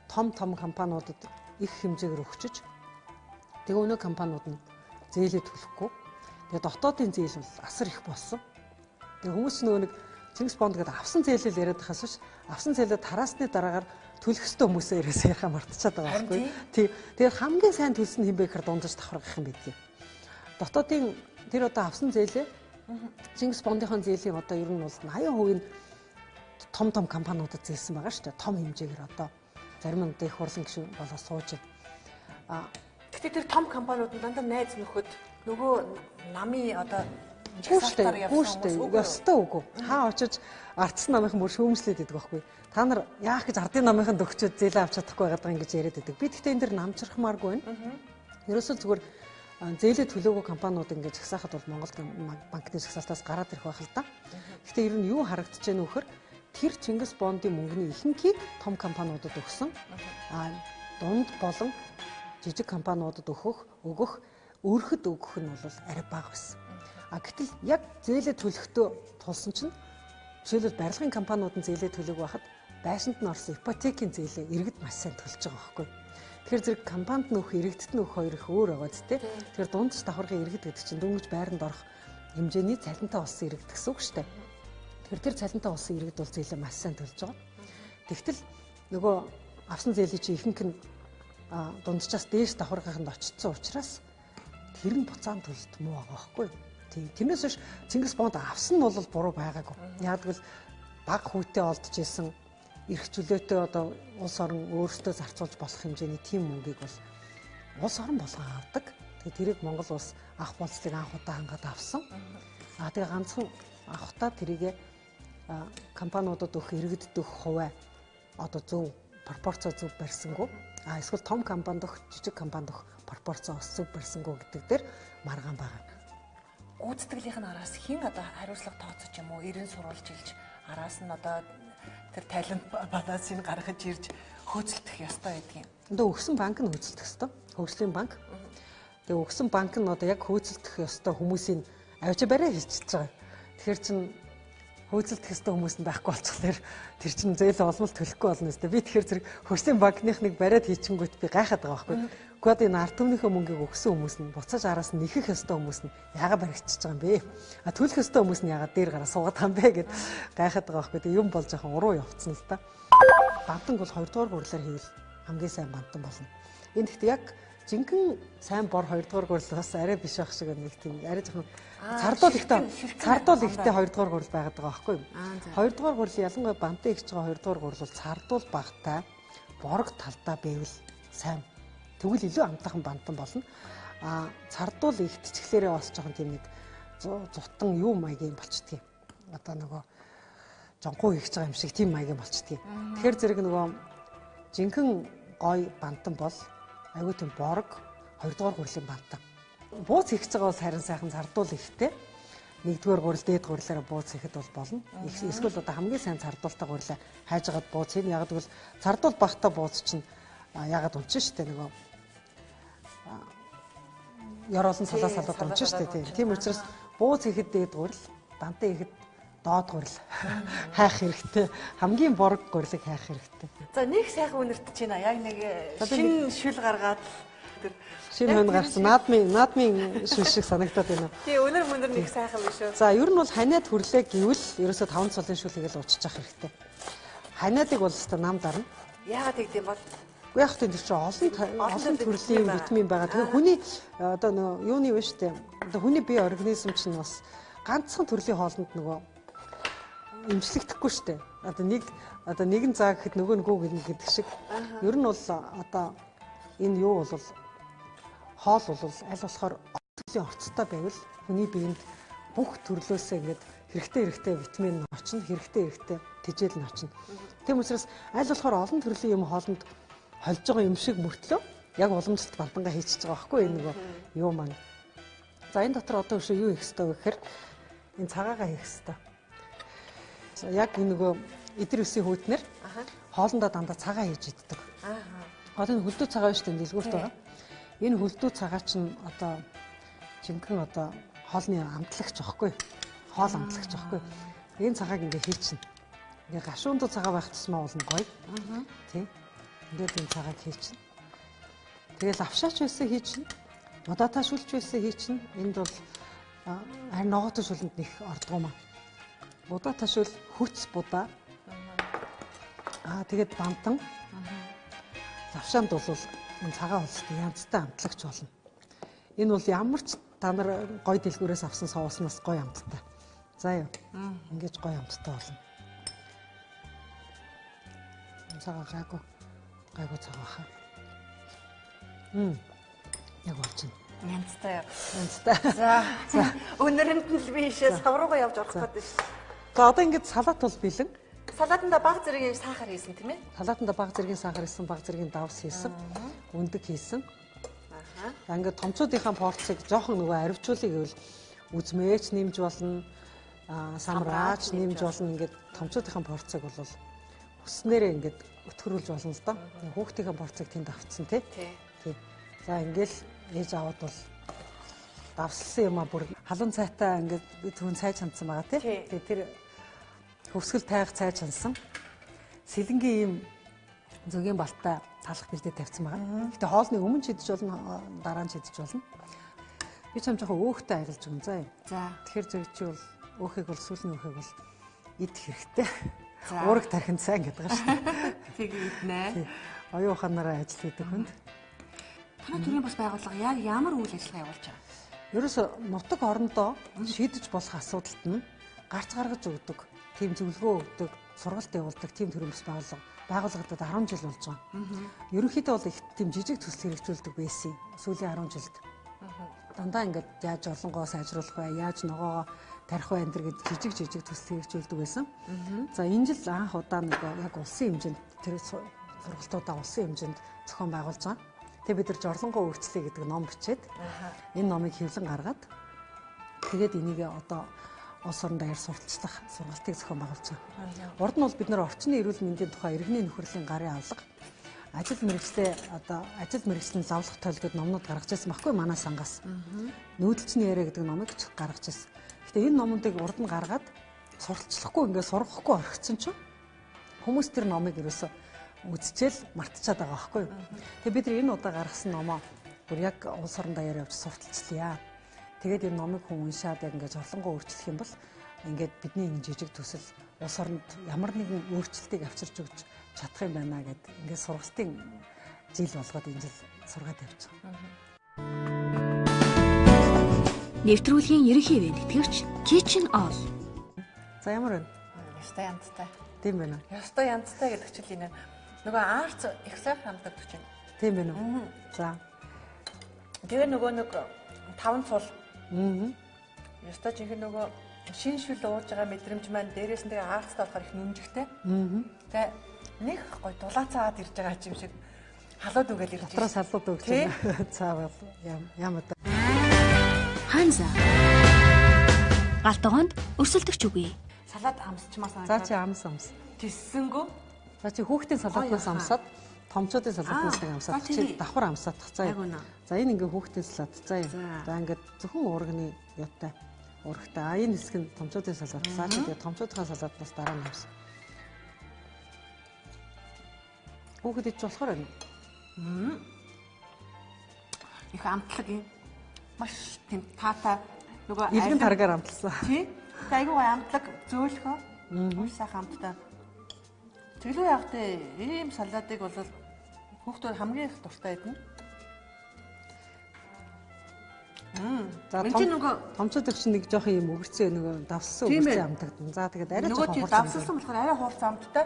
том компаниудад их хэмжээгээр өгчөж тэгээ өнөө компаниуд нь зээлээ төлөхгүй. Тэгээ дотоодын зээл бол асар их болсон. Тэгээ хүмүүс нөгөө нэг Чингис бонд гэдэг авсан зээлэл яриад байхаас биш авсан зээлээ тараасны дараагаар төлөх ёстой хүмүүсээ ирээсээ яхаа мартчихад байгаа байхгүй. Тий. Тэгэхээр хамгийн сайн төлсөн хин бэ гэхээр дундаж давхаргах юм бидгийг. Дотоодын тэр одоо авсан зээлээ Чингис бондынхон зээлийн одоо ер нь бол 80% нь том компаниудад зээлсэн байгаа шүү дээ. Том хэмжээгээр одоо зарим нь их хурлын гишүүн болоо сууж байна. Гэтэ тэр том компаниуд нь дандаа найз нөхөд нөгөө намын одоо Гүүштэй, ёстой үгүй. Хаа очиж ардсан намынхан бүр шүүмжлээд идэг байхгүй. Та нар яах гэж ардын намынханд өгчөөд зээлээ авч чадахгүй байгаа юм гэж яриад идэг. Би тэгтээ энэ дэр намжрахмааргүй байна. Ерөөсөө зүгээр зээлээ төлөөгүй компаниуд ингэж жагсаахад бол Монгол банкны жагсаалтаас гараад ирэх байх л да. Гэхдээ ер нь юу харагдаж байна вэ гэхээр тэр Чингис бондын мөнгөний ихэнхийг том компаниудад өгсөн. Дунд болон жижиг компаниудад өгөх өөрөхд өгөх нь бол арай бага байсан. Гэтэл яг зээлээ төлөхдөө тулсан чинь жишээлбэл барилгын компаниуд нь зээлээ төлөөг байхад байшинд нь орсон ипотекийн зээлээ иргэд маш сайн төлж байгаа байхгүй. Тэгэхээр зэрэг компанид нөх иргэдэд нөх хоёр их өөр байгаа зү. Тэгэхээр дундч давхаргын иргэд гэдэг чинь дөнгөж байранд орох хэмжээний цалинтай болсон иргэд гэсэн үг шүү дээ. Тэгэхээр тэр цалинтай болсон иргэд бол зээлээ маш сайн төлж байгаа. Тэгтэл нөгөө авсан зээлийн чинь ихэнх нь дундчаас дээш давхаргынд очсон учраас тэр нь буцаан төлөлт муу байгаа байхгүй. Тэрнээс биш Чингис бонд авсан нь бол буруу байгаагүй. Яг л бага хүүтэй олдож исэн эрх чөлөөтэй одоо улс орон өөрсдөө зарцуулж болох хэмжээний тийм мөнгийг бол улс орон болгон авдаг. Тэгээ тэрийг Монгол улс ах болцлыг анх удаа хангаад авсан. Тэгээ ганцхан авахтаа тэрийг компаниудад өгөх иргэдэд өгөх хуваа одоо зөв пропорцоо зөв барьсангүй. Эсвэл том компанид өгөх, жижиг компанид өгөх пропорцоо зөв барьсангүй гэдэг дээр маргаан байгаа. Гүйцэтгэлийнх нь араас хэн одоо хариуцлага тооцож юм уу? Ирэн сурвалж илж араас нь одоо тэр талент балансыг гаргаж ирж хөөцөлдөх ёстой байдгийг. Одоо өгсөн банк нь хөөцөлдөх ёстой. Хөгжлийн банк. Тэгээ өгсөн банк нь одоо яг хөөцөлдөх ёстой хүмүүсийн авч барай хийчихэж байгаа. Тэгэхээр чин хөөцөлдөх ёстой хүмүүс нь байхгүй болчихлоор тэр чин зээл олмол төлөхгүй болно өстэй. Би тэгэхээр зэрэг хөгжлийн банкныхныг бариад хийчихэнгүүт би гайхаад байгаа байхгүй. Гэхдээ энэ ард түмнийхээ мөнгийг өгсөн хүмүүс нь буцаж араас нь нэхэх ёстой хүмүүс нь яагаад баригдчихж байгаа юм бэ? Төлөх ёстой хүмүүс нь яагаад дээр гараа суугаад байгаа юм бэ гэд гайхаад байгаа байхгүй. Тэгээ юм бол жоохон уруу явцсан л да. Бантанг бол 2 дугаар гурлаар хийвэл хамгийн сайн бантан болно. Энэ гэхдээ яг жинхэнэ сайн бор 2 дугаар гурал бас арай биш байх шиг нэг тийм арай жоохон цардуул ихтэй 2 дугаар гурал байгаад байгаа байхгүй юу? 2 дугаар гурал ялангуяа бантан ихж байгаа 2 дугаар гурал бол цардуул багтай борог талдаа байвал сайн. Тэгвэл илүү амтайхан бантан болно. Цардуул ихтчихлээрээ бас жоохон тийм нэг зутан юу маягийн болчдгийг. Одоо нөгөө жонхоо ихж байгаа юм шиг тийм маягийн болчдгийг. Тэгэхээр зэрэг нөгөө жинхэнэ гой бантан бол аюу тийм борог 2 дугаар гурлийн бантан. Бууц ихж байгаа бол харин сайхан цардуул ихтэй. 1 дугаар гурил дээд гурилаараа бууц ихэд бол болно. Эсвэл одоо хамгийн сайн цардуултай гурилаа хайж агаад бууц хийн. Яг гэвэл цардуул багтаа бууц чинь ягаад унчин штэ нөгөө ёроолон талаас салаад унчин штэ тийм учраас бууц ихэд дээд гурил бантан ихэд доод гурил хайх хэрэгтэй. Хамгийн борог гурилыг хайх хэрэгтэй. За нэг сайхан үнэртэж байна. Яг нэг шинэ шүл гаргаад тэр шинэ хүн гарсан наадмын шүл шиг санагдаад байна. Тий өнөр нэг сайхан биш үү? За ер нь бол ханиад хүрлээ гэвэл ерөөсөө 5 цолын шүл хийгээл ууччих хэрэгтэй. Ханиадыг бол өстой нам дарна. Яагаад тэгдэм бол? Яг тийм ч олон төрлийн витамин байгаа. Тэгээ хүний одоо нөгөө юуны вэ штэ. Одоо хүний бие организм чинь бас ганцхан төрлийн хоолнд нөгөө имжлэгдэхгүй штэ. Одоо нэгэн заа гэхэд нөгөө гэнэ гэдэг шиг. Ер нь бол одоо энэ юу бол хоол бол аль болохоор төрлийн орцтой байвал хүний биед бүх төрлөөсөө ингээд хэрэгтэй витамин нь очно, хэрэгтэй тэжээл нь очно. Тийм учраас аль болохоор олон төрлийн юм хоолнд холж байгаа юм шиг мөртлөө яг уламжлалт балдангаа хийчихэж байгаа байхгүй энэ нөгөө юу маань. За энэ дотор одоо өшөө юу хийх ёстой вэ гэхээр энэ цагаагаа хийх ёстой. Яг энэ нөгөө эдэр үсийн хүйтнэр хоолндоо дандаа цагаа хийж иддэг. Одоо энэ хөлдөө цагаа шүү дээ дэлгүүрт байгаа. Энэ хөлдөө цагаа чинь одоо жинхэнэ одоо хоолны амтлагч аахгүй. Хоол амтлагч аахгүй. Энэ цагааг ингээ хийчихнэ. Ингээ гашуунд цагаа байх тусмаа болно гоё. Тийм. Ингээд энэ цагааг хийчихнэ. Тэгэл авшаач байсан хийчихнэ. Удаатаашулж байсан хийчихнэ. Энд бол харин ногоотой шуланд нэг ордгоо маа. Удаатаашул хүч будаа. Тэгээд бантан. Авшаанд бол энэ цагаан улстай янзтай амтлагч болно. Энэ бол ямар ч та нар гой дэлгүүрээс авсан соуснаас гой амттай. За юу. Ингэж гой амттай болно. Цагаан гайгүй цагаан хаа. Яг болж байна. Янзтай. За. Өнөөрэнд нь л би ийшээ савруугаа явж орох гэдэг шүү. За одоо ингэж салат бол бэлэн. Салаатанда баг зэргийн сахар хийсэн тийм ээ? Салаатанда баг зэргийн сахар хийсэн, баг зэргийн давс хийсэн, өндөг хийсэн. Ингээд томцоодынхаа порцыг жоохон нөгөө аривчуулъя гэвэл үзмээч нэмж болно, самраач нэмж болно. Ингээд томцоодынхаа порцыг бол хүснээрээ ингээд өтгөрүүлж болно л доо. Хүүхдийнхээ порцыг тэнд авцсан тий. За ингээл ээж аваад бол давслсан юм а бүр халуун цайтай ингээд түүн цай чандсан байгаа тий. Тэр хөвсгөл тайх цай чансан. Сэлэнгийн ийм зөгийн балтай талах бэлдээ тавьсан байгаа. Гэтэ хоолны өмнө ч идэж болно, дараа нь ч идэж болно. Би ч юм жоохон өөхтэй аялж өгөн заа юм. За. Тэгэхээр зөв чи бол өөхийг бол сүүлийн өөхийг бол идэх хэрэгтэй. Уураг тархинд сайн гэдэг байгаа шүү дээ. Тэг иднэ. Оюун ухаанаараа ажил хийдэг хүнд. Танай төрийн бас байгууллага яг ямар үйл ажиллагаа явуулж байгаа? Ерөөсө нутаг орондоо шийдэж болох асуудалд нь гарц гаргаж өгдөг. Тим зөвлөгөө өгдөг, сургалт явуулдаг тим төрийн бас байгууллагад 10 жил болж байгаа. Ерөнхийдөө бол их тим жижиг төсөл хэрэгжүүлдэг байсан. Сүүлийн 10 жилд. Дандаа ингээд яаж олонгоо сайжруулах вэ, яаж ногоогоо тарих вэ энэ гэдэг жижиг төсөл хэрэгжүүлдэг байсан. За энэ жил анх удаа нэг яг улсын хэмжээнд тэр сургалтуудаа улсын хэмжээнд зохион байгуулж байгаа. Тэгээ бид нар жорлонгоо өөрчлөе гэдэг ном бичээд энэ номыг хэвлэн гаргаад тэгээд энийг одоо улс орон даяар сурталчлах сургалтыг зохион байгуулж байгаа. Урд нь бол бид нар орчны эрүүл мэндийн тухай иргэний нөхөрлийн гарын авлага, ажил мэргэжлийн лавлах тойл гэдэг номнууд гаргаж ирсэн баггүй манай сангаас. Нүүдэлчний яриа гэдэг номыг гаргаж ирсэн. Гэтэ энэ номуудыг урд нь гаргаад сурталчлахгүй ингээд сургахгүй орхицсон чинь хүмүүс тэр номыг ерөөсө үзчихэл мартчихад байгаа байхгүй юу. Тэгээ бид нар энэ удаа гаргасан номоо бүр яг улс орон даяар явж сурталчлая. Тэгээд энэ номыг хүн уншаад яг ингээд жорлонгоо өөрчлөх юм бол ингээд бидний энэ жижиг төсөл улс оронд ямар нэгэн өөрчлөлтийг авчирч өгч чадах юм байна гэд ингээд сургалтын жил болгоод энэ жил сургаад явчихсан. Нэвтрүүлгийн ерөнхий вэдгэгч Kitchen All. За ямар вэ? Ястай янзтай. Тийм байна. Ястай янзтай гэдэг чинь энэ нөгөө арц их сайн хамтдаг чинь. Тийм байна уу? За. Тэгээ нөгөө нэг 5 цул. Ястай жинхэнэ нөгөө шин шүл ууж байгаа мэдрэмж маань дээрээс нь тэгээ арцтай болохоор их нүмжигтэй. Тэгээ нэг гой дулаацаад ирж байгаа юм шиг халууд үгээл ирж байна. Дотроос халууд өгч байна. Цаавал ямар да. Ханза. Галтгоонд өрсөлдөгч үгүй. Салаад амсчмаар санагдав. За чи амс. Тэссэнгөө. За чи хүүхдийн салаатнаас амсаад томчуудын салаатнаас нэг амсаад чи давхар амсаадах цаа. За энэ ингээ хүүхдийн салаат цаа юм. За ингээд зөвхөн уурганы яттай уургатай. Энэ хэсэг нь томчуудын салаат. За тэгээ томчуудын салаатнаас дараа нь амс. Хүүхэд ич болохоор байна. Их амтлаг юм. Маш тийм таатай нөгөө иргэн таргаар амтлсан. Тий. Айгуу амтлаг зөөлхөө. Маш сайхан амттай. Тэглүү явахтай ийм салаатыг бол хүүхдүүд хамгийн их дуртай идэнэ. За томчууд их нэг жоох юм өвөрцөө нөгөө давссан өвөрцөө амтагдана. За тэгээд арай жоох хурц. Нөгөө давссан болохоор арай хурц амттай.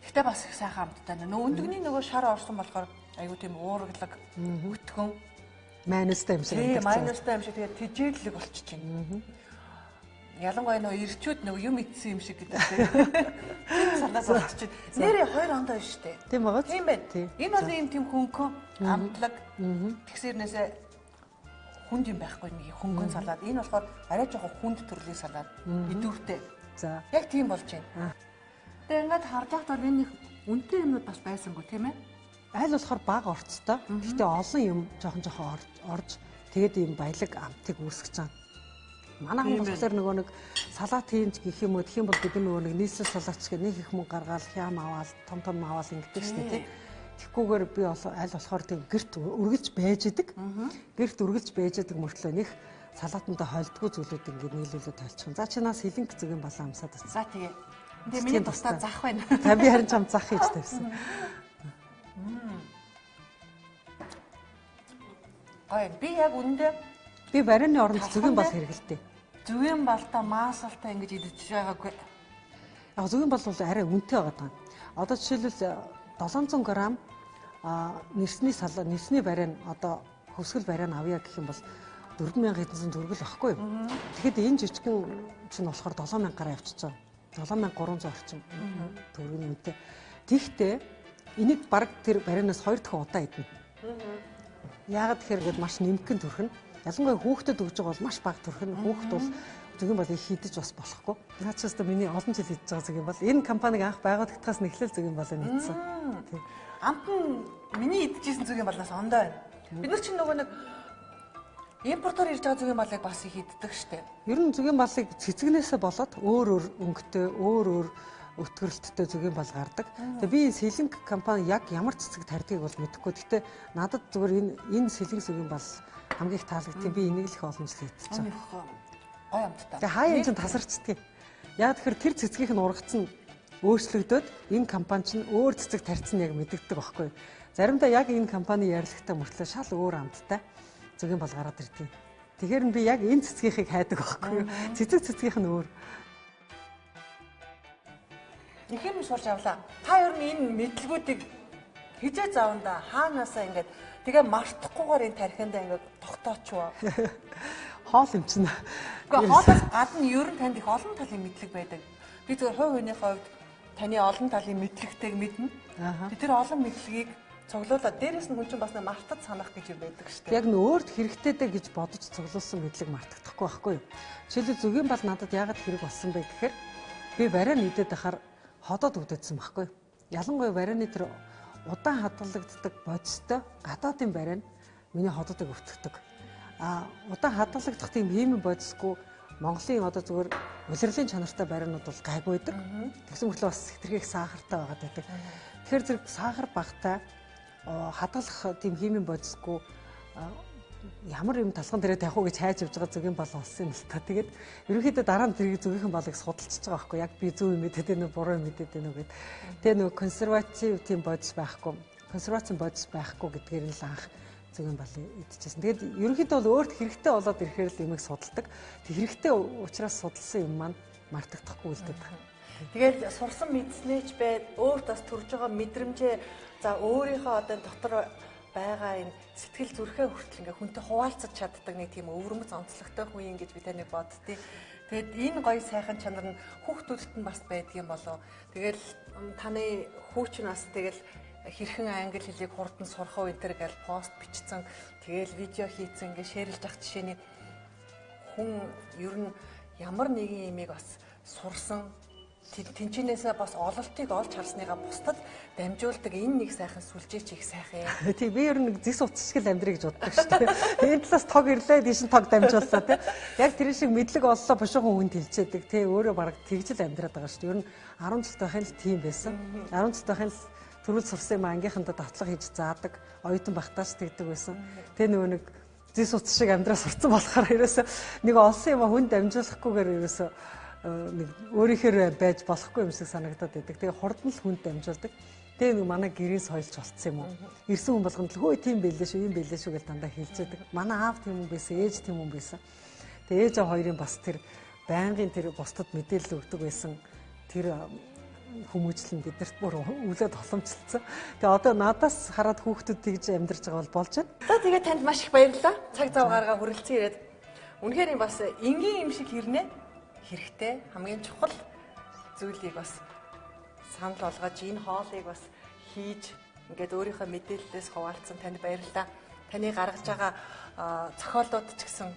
Гэхдээ бас их сайхан амттай. Нөгөө өндөгний нөгөө шар орсон болохоор айгуу тийм уургалаг өтгөн Майнустай юм шиг Тийм, майнустай юм шиг тэгээд тижээлэг болчих чинь. Ялангуяа нөгөө ирчүүд нөгөө юм идсэн юм шиг гэдэг тийм санаа зовчих чинь. Нэрээ 2 ондоо биш үү? Тийм байгаа. Тийм байна. Энэ бол ийм тийм хөнгөн амтлаг тэгсэрнээсээ хүнд юм байхгүй нэг хөнгөн салаад. Энэ болохоор арай жоохон хүнд төрлийн салаад идүүртэй. За. Яг тийм болж байна. Тэгээ ингээд харж байхад бол энэ үнэтэй юмнууд бас байсангүй тийм ээ? Айл болохоор бага орцтой. Гэхдээ олон юм жоохон орж тэгээд ийм баялаг амтыг үүсгэж байгаа. Манайхан болохоор нөгөө нэг салаат хийж гэх юм уу гэх юм бол бид нөгөө нэг нийслэл салаач гэх нэг их мөнгө гаргаал хям аваад том аваад ингэдэг шүү дээ тийм. Тэгхгүйгээр би аль болохоор тийм гэрт үргэлж байж идэг. Гэрт үргэлж байж идэг мөртлөө нэг салаатандаа хойлдгүй зүйлүүд ингээд нийлүүлээд толчих. За чи нас хилэнг зүгийн балан амсаад байна. За тэгээ. Тэгээ миний тусдаа зах байна. За би харин чам зах хийж тавьсан. Би яг үндэ би барианы оронд зүгийн бал хэрэгэлтэй. Зүгийн балта маасалтай ингэж идэж байгаагүй. Яг зүгийн бол арай үнэтэй байгаа. Одоо жишээлбэл 700 г нэрсний бариан одоо хөвсгөл бариан авъя гэх юм бол 4000 хэдэн төгрөг байхгүй юу? Тэгэхэд энэ жижигхэн чинь болохоор 7000 гараа явчихж байгаа. 7300 орчим төгрөгийн үнэтэй. Тэгтээ энийг баг тэр барианаас 2 дахин удаа идэнэ. Яагаад тэгэхээр маш нэмгэн төрхөн. Ялангуяа хүүхдэд өгж байгаа бол маш бага төрхөн. Хүүхд бол зүгийн бол их хідэж бас болохгүй. Наачаас та миний олон жил хийж байгаа зүгийн бол энэ компаниг анх байгуулагдахаас нэхлэл зүгийн болоо нийцсэн. Тийм. Амт нь миний идчихсэн зүгийн балнаас ондоо байна. Бид нар чинь нөгөө нэг импортоор ирж байгаа зүгийн балыг бас их иддэг штеп. Ер нь зүгийн балыг цэцгнээсээ болоод өөр өнгөтэй, өөр өтгөрлөлттэй зүгийн бал гардаг. Тэгээ би сэлэнг компани яг ямар цэцэг тарьдгийг бол мэдэхгүй. Гэхдээ надад зүгээр энэ сэлэнг зүгийн бал хамгийн их таалагдтыг би энийг л их олон жил хийчихсэн. Гой амттай. Тэгээ хаяа энэ тасарчдгийг. Яг тэгэхээр тэр цэцгийнх нь ургац нь өөрчлөгдөд энэ компани чинь өөр цэцэг тарьцсан яг мэддэг байхгүй. Заримдаа яг энэ компани ярилцлагатай мөртлөө шал өөр амттай зүгийн бал гараад ирдэг. Тэгэхээр би яг энэ цэцгийнхийг хайдаг байхгүй. Цэцгийнх нь өөр. Их юм сурч авлаа. Та ер нь энэ мэдлгүүдийг хизээ зааванда хаанаасаа ингээд тэгээ мартахгүйгээр энэ тархиндаа ингээд тогтоочвоо. Хоол юм чинь. Гэхдээ хоолоос гадна ер нь танд их олон талын мэдлэг байдаг. Би зөвхөн хувь хүний хувьд таны олон талын мэдлэгтэйг мэднэ. Тэр олон мэдлэгийг цуглуулад дээрээс нь хүн чинь бас мартаж санах гэж юм байдаг шүү дээ. Яг өөрт хэрэгтэйдэ гэж бодож цуглуулсан мэдлэг мартагдахгүй байхгүй юу? Жишээлбэл зүгийн бал надад яагаад хэрэг болсон бэ гэхээр би бариан идээд байхаар ходоод өвдөдсөн байхгүй юу? Ялангуяа барианы тэр удаан хадгалагддаг бодистой гадаадын бариан миний ходоодыг өвтгдөг. Удаан хадгалагдах тийм хиймэн бодисгүй Монголын одоо зүгээр улирлын чанартай барианууд бол гайгүй байдаг. Тэгсэн мөртлөө бас хэтэрхий сахартай байгаад байдаг. Тэгэхээр зэрэг сахар багтай хадгалах тийм хиймэн бодисгүй ямар юм талхан дээрээ тавих уу гэж хайж явж байгаа зүгийн бал олсон юм л та. Тэгээд ерөнхийдөө дараа нь тэрийг зүгийнхэн балыг судалчихж байгаа байхгүй. Яг би зөв юм мэдээд байна уу, буруу юм мэдээд байна уу гэд. Тэгээ нөгөө консерватив тийм бодис байхгүй. Консерватив бодис байхгүй гэдгээр нь л анх зүгийн бал идчихсэн. Тэгээд ерөнхийдөө бол өөрт хэрэгтэй болоод ирэхээр л юмыг судалдаг. Тэг хэрэгтэй учраас судалсан юм маань мартагдахгүй үлдээд байна. Тэгээд сурсан мэдснээч бай, өөрт бас төрж байгаа мэдрэмжээ за өөрийнхөө одоо дотор байгаа энэ сэтгэл зүрхээ хүртэл ингээ хүнтэй хуваалцаж чаддаг нэг тийм өвөрмөц онцлогтой хүн юм гэж би таныг боддتي. Тэгэд энэ гоё сайхан чанар нь хүүхдүүдэд нь бас байдгийн болов. Тэгэл таны хүүч нь бас тэгэл хэрхэн англи хэлийг хурдан сурах уу энэ төр гэж пост бичсэн. Тэгэл видео хийцэн ингээ шеэрлж ах жишээний хүн ер нь ямар нэгэн юмыг бас сурсан тэнчнээсээ бас ололтыг олж харсныгаа бусдад дамжуулдаг энэ нэг сайхан сүлжээч их сайхан юм. Тий би ер нь зис утас шиг амьдрий гэж боддог шүү дээ. Энэ талаас тог ирлээ дээш нь тог дамжууллаа тий. Яг тэр шиг мэдлэг оллоо бушуухан хүнд хэлцээдэг тий өөрөө бараг тэгжил амьдраад байгаа шүү дээ. Ер нь 10 жил байхын л тийм байсан. 10 жил байхын л төрүүл сурсан юм ангийнхандаа давтлага хийж заадаг, оюутан багтааж тэгдэг байсан. Тэ нөгөө нэг зис утас шиг амьдраа сурцсан болохоор ерөөсөө нэг олсон юм хүнд дамжуулахгүйгээр ерөөсөө нэг өөрийнхөө байж болохгүй юм шиг санагдаад байдаг. Тэгээ хурдан л хүнд дамжуулдаг. Тэгээ нэг манай гэрээс хойлж болцсон юм уу? Ирсэн хүн болгонд л хөөе тийм байлээ шүү, юм байлээ шүү гэж дандаа хэлцээдэг. Манай аав тийм хүн байсан, ээж тийм хүн байсан. Тэгээ ээж хоёрын бас тэр байнгын тэр бусдад мэдээлэл өгдөг байсан. Тэр хүмүүжлэн бидэрт бүр өвлөд боломжлцсон. Тэгээ одоо надаас хараад хүүхдүүд тэгж амьдарч байгаа бол болж байна. За тэгээд танд маш их баярлалаа. Цаг зав гаргаа хүрэлцэн ирээд. Үнэхээр бас энгийн юм шиг хэрнээ хэрэгтэй хамгийн чухал зүйлийг бас санал болгож энэ хоолыг бас хийж ингээд өөрийнхөө мэдээллээс хуваалцсан танд баярлалаа. Таны гаргаж байгаа зохиолууд ч гэсэн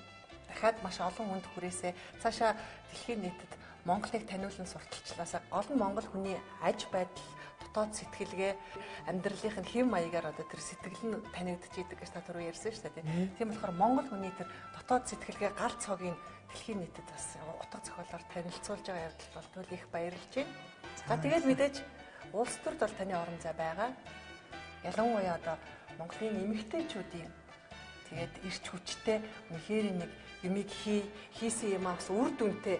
дахиад маш олон хүнд хүрээсэй. Цаашаа дэлхийн нийтэд Монголыг таниулан сурталчлаасаа олон монгол хүний аж байдал, дотоод сэтгэлгээ, амьдралынх нь хэв маягаар одоо тэр сэтгэл нь танигдж идэг гэж та түрүү ярьсан шүү дээ. Тийм болохоор монгол хүний тэр дотоод сэтгэлгээ гал цогийг дэлхийн нийтэд бас утга зохиолоор танилцуулж байгаа явдал бол түл их баярлж байна. За тэгээд мэдээж улс төрд бол таны орон зай байгаа. Ялангуяа одоо Монголын эмэгтэйчүүдийн тэгээд ирч хүчтэй үнэхээр нэг юмыг хийсэн юм аас үр дүнтэй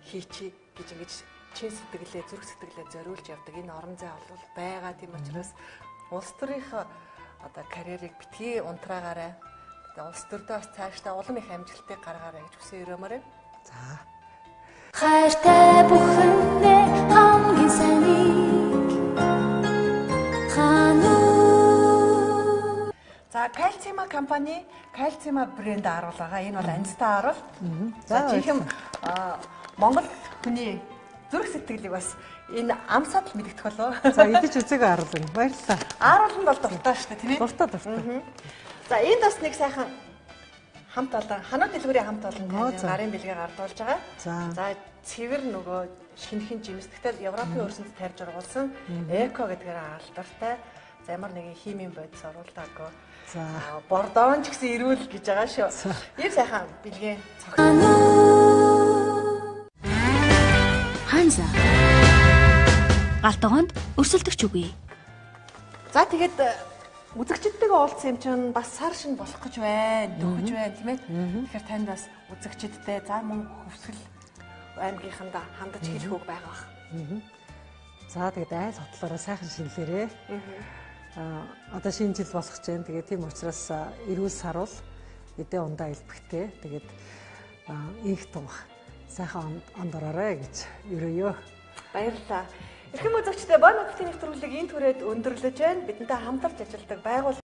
хийчи гэж ингэж чин сэтгэлээ, зүрх сэтгэлээ зориулж явдаг энэ орон зай бол байгаа. Тийм учраас улс төрийнхөө одоо карьерийг битгий унтраагаарай. Тэгээд улс төрдөө бас цаашдаа улам их амжилтыг гаргаарай гэж хүсэн өрөмөр. За. Хайртай бүхэндээ хамгийн сайныг хануу. За Кальцима компани, Кальцима брэнд аруул байгаа. Энэ бол анцтай аруул. За жинхэнэ Монгол хүний зүрх сэтгэлийг бас энэ амсаад л мэдэгдэх болов. За идэж үзег аруул байна. Баярлалаа. Аруул нь бол дуртай шүү дээ, тийм ээ? Дуртай. За энд бас нэг сайхан хамт олон ханаа дэлгүүрийн хамт олон гарын бэлгээ гардуулж байгаа. За цэвэр нөгөө шинэхэн жимсдэгтэй Европын өрсөнд тарьж ургуулсан эко гэдгээр алдартай. За ямар нэгэн химийн бодис оруулаагүй. За бордоон ч гэсэн ирүүл гэж байгаа шүү. Ийм сайхан бэлгээ цогт. Ханза. Галтгоонд өрсөлдөгч үгүй. За тэгээд үзэгчдтэйгээ уулзсан юм чинь бас сар шин болох гэж байна, дөхөж байна тийм ээ. Тэгэхээр танд бас үзэгчдтэй за мөн хөвсгөл аймгийнханд хандаж хэлэх үг байгаа бах. За тэгээд айл хотлороо сайхан шинэлээрээ. Одоо шинэ жил болох гэж байна. Тэгээд тийм учраас эрүүл саруул эдээ ундаа илбэхтэй. Тэгээд их том сайхан онд ороорой гэж ерөөё. Баярлалаа. Эрхэм үзэгчдээ Бон Нутгийн нэвтрүүлэг энэ түрээд өндөрлөж байна. Бидэнтэй хамтарч ажилладаг байгууллага